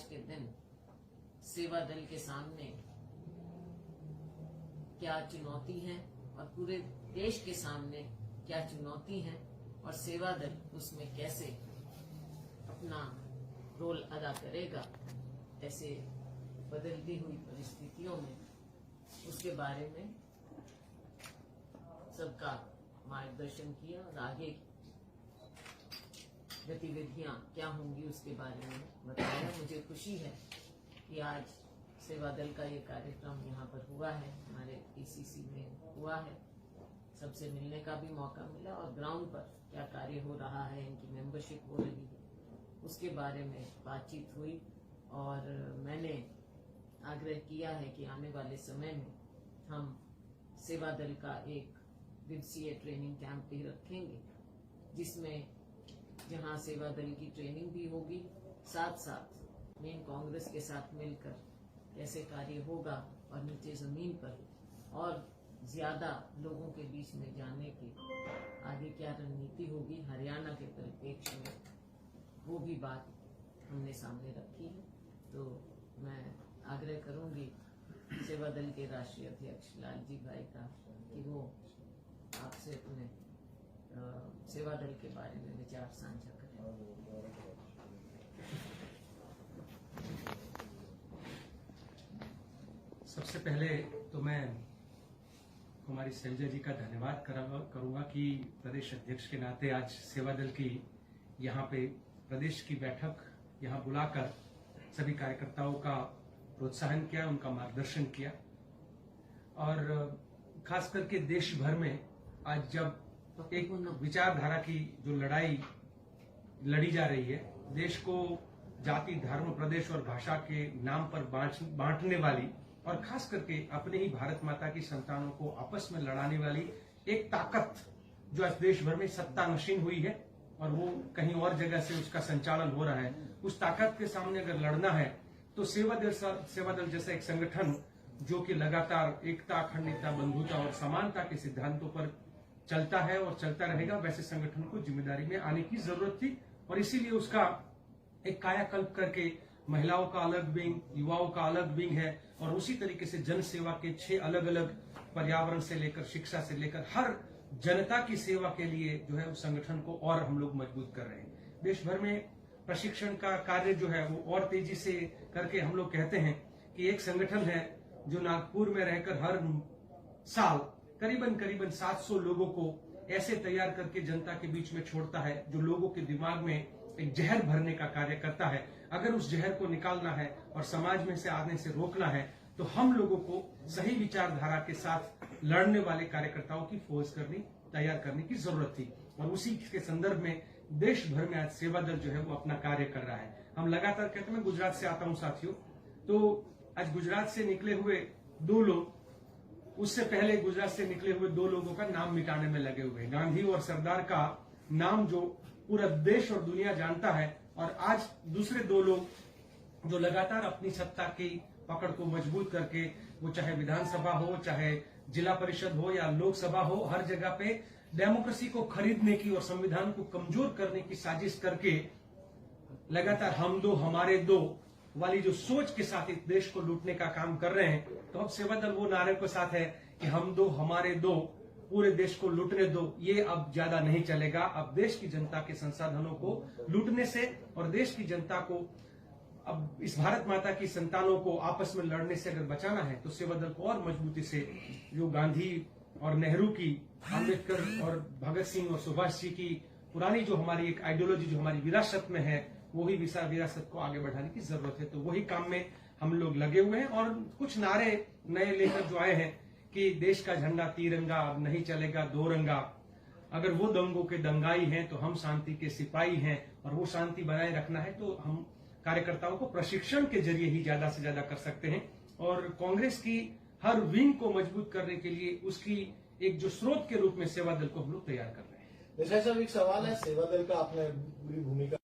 आज के दिन सेवा दल के सामने क्या चुनौती है और पूरे देश के सामने क्या चुनौती है और सेवा दल उसमें कैसे अपना रोल अदा करेगा, ऐसे बदलती हुई परिस्थितियों में उसके बारे में सबका मार्गदर्शन किया और आगे गतिविधियां क्या होंगी उसके बारे में बताया। मुझे खुशी है कि आज सेवा दल का ये कार्यक्रम यहाँ पर हुआ है, हमारे पीसीसी में हुआ है, सबसे मिलने का भी मौका मिला और ग्राउंड पर क्या कार्य हो रहा है, इनकी मेंबरशिप हो रही है, उसके बारे में बातचीत हुई। और मैंने आग्रह किया है कि आने वाले समय में हम सेवा दल का एक दिवसीय ट्रेनिंग कैंप भी रखेंगे, जिसमें जहां सेवा दल की ट्रेनिंग भी होगी, साथ साथ मेन कांग्रेस के साथ मिलकर कैसे कार्य होगा और नीचे जमीन पर और ज्यादा लोगों के बीच में जाने की आगे क्या रणनीति होगी हरियाणा के परिप्रेक्ष्य में, वो भी बात हमने सामने रखी है। तो मैं आग्रह करूंगी सेवा दल के राष्ट्रीय अध्यक्ष लालजी भाई का कि वो आपसे अपने सेवा दल के बारे में विचार साझा करें। सबसे पहले तो मैं हमारी शैलजा जी का धन्यवाद करूंगा कि प्रदेश अध्यक्ष के नाते आज सेवा दल की यहाँ पे प्रदेश की बैठक यहाँ बुलाकर सभी कार्यकर्ताओं का प्रोत्साहन किया, उनका मार्गदर्शन किया। और खास करके देश भर में आज जब एक विचारधारा की जो लड़ाई लड़ी जा रही है, देश को जाति, धर्म, प्रदेश और भाषा के नाम पर बांटने वाली और खास करके अपने ही भारत माता की संतानों को आपस में लड़ाने वाली एक ताकत जो आज देश भर में सत्ता नशीन हुई है और वो कहीं और जगह से उसका संचालन हो रहा है, उस ताकत के सामने अगर लड़ना है तो सेवा दल जैसा एक संगठन जो कि लगातार एकता, अखंडता, बंधुता और समानता के सिद्धांतों पर चलता है और चलता रहेगा, वैसे संगठन को जिम्मेदारी में आने की जरूरत थी। और इसीलिए उसका एक कायाकल्प करके महिलाओं का अलग विंग, युवाओं का अलग विंग है और उसी तरीके से जन सेवा के 6 अलग अलग पर्यावरण से लेकर शिक्षा से लेकर हर जनता की सेवा के लिए जो है उस संगठन को और हम लोग मजबूत कर रहे हैं। देश भर में प्रशिक्षण का कार्य जो है वो और तेजी से करके हम लोग कहते हैं कि एक संगठन है जो नागपुर में रहकर हर साल करीबन 700 लोगों को ऐसे तैयार करके जनता के बीच में छोड़ता है जो लोगों के दिमाग में एक जहर भरने का कार्य करता है। अगर उस जहर को निकालना है और समाज में से आने से रोकना है तो हम लोगों को सही विचारधारा के साथ लड़ने वाले कार्यकर्ताओं की फौज तैयार करने की जरूरत थी। और उसी के संदर्भ में देश भर में आज सेवा दल जो है वो अपना कार्य कर रहा है। हम लगातार कहते हैं, मैं गुजरात से आता हूं साथियों, तो आज गुजरात से निकले हुए 2 लोग, उससे पहले गुजरात से निकले हुए 2 लोगों का नाम मिटाने में लगे हुए। गांधी और सरदार का नाम जो पूरा देश और दुनिया जानता है, और आज दूसरे 2 लोग जो लगातार अपनी सत्ता की पकड़ को मजबूत करके, वो चाहे विधानसभा हो, चाहे जिला परिषद हो या लोकसभा हो, हर जगह पे डेमोक्रेसी को खरीदने की और संविधान को कमजोर करने की साजिश करके लगातार हम 2 हमारे 2 वाली जो सोच के साथ इस देश को लूटने का काम कर रहे हैं। तो अब सेवा दल वो नारे के साथ है कि हम 2 हमारे 2, पूरे देश को लूटने दो। ये अब ज्यादा नहीं चलेगा। अब देश की जनता के संसाधनों को लूटने से और देश की जनता को, अब इस भारत माता की संतानों को आपस में लड़ने से अगर बचाना है तो सेवा दल को और मजबूती से जो गांधी और नेहरू की, अम्बेडकर और भगत सिंह और सुभाष जी की पुरानी जो हमारी एक आइडियोलॉजी जो हमारी विरासत में है, वही विरासत को आगे बढ़ाने की जरूरत है। तो वही काम में हम लोग लगे हुए हैं और कुछ नारे नए लेकर जो आए हैं कि देश का झंडा तिरंगा अब नहीं चलेगा 2 रंगा, अगर वो दंगों के दंगाई हैं तो हम शांति के सिपाही हैं और वो शांति बनाए रखना है तो हम कार्यकर्ताओं को प्रशिक्षण के जरिए ही ज्यादा से ज्यादा कर सकते हैं। और कांग्रेस की हर विंग को मजबूत करने के लिए उसकी एक जो स्रोत के रूप में सेवा दल को हम लोग तैयार कर रहे हैं। देसाई साहब, एक सवाल है, सेवा दल का आपने पूरी भूमिका